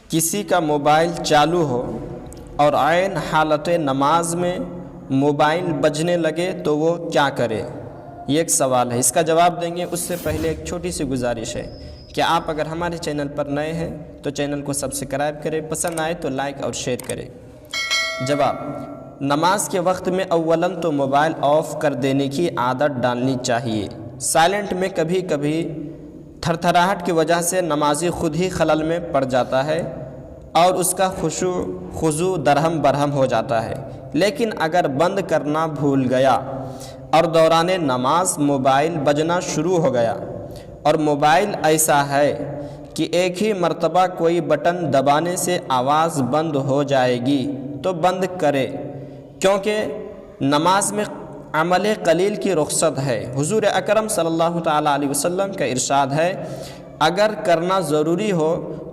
کسی کا موبائل چالو ہو اور عین حالت نماز میں موبائل بجنے لگے تو وہ کیا کرے؟ یہ ایک سوال ہے، اس کا جواب دیں گے۔ اس سے پہلے ایک چھوٹی سی گزارش ہے کہ آپ اگر ہمارے چینل پر نئے ہیں تو چینل کو سبسکرائب کریں، پسند آئے تو لائک اور شیئر کریں۔ جواب: نماز کے وقت میں اولاً تو موبائل آف کر دینے کی عادت ڈالنی چاہیے۔ سائلنٹ میں کبھی کبھی تھر تھراہٹ کی وجہ سے نمازی خود ہی خلل میں پڑ جاتا ہے اور اس کا خضوع درہم برہم ہو جاتا ہے، لیکن اگر بند کرنا بھول گیا اور دوران نماز موبائل بجنا شروع ہو گیا اور موبائل ایسا ہے کہ ایک ہی مرتبہ کوئی بٹن دبانے سے آواز بند ہو جائے گی تو بند کرے، کیونکہ نماز میں عمل قلیل کی رخصت ہے۔ حضور اکرم صلی اللہ تعالیٰ علیہ وسلم کا ارشاد ہے، اگر کرنا ضروری ہو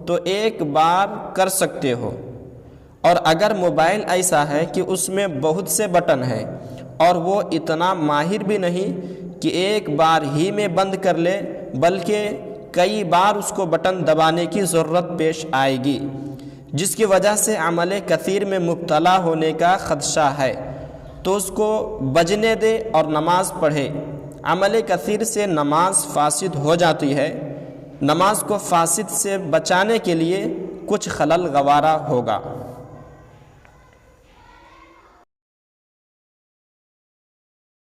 تو ایک بار کر سکتے ہو، اور اگر موبائل ایسا ہے کہ اس میں بہت سے بٹن ہیں اور وہ اتنا ماہر بھی نہیں کہ ایک بار ہی میں بند کر لے، بلکہ کئی بار اس کو بٹن دبانے کی ضرورت پیش آئے گی، جس کی وجہ سے عمل کثیر میں مبتلا ہونے کا خدشہ ہے، تو اس کو بجنے دے اور نماز پڑھے۔ عمل کثیر سے نماز فاسد ہو جاتی ہے۔ نماز کو فاسد سے بچانے کے لیے کچھ خلل گوارا ہوگا۔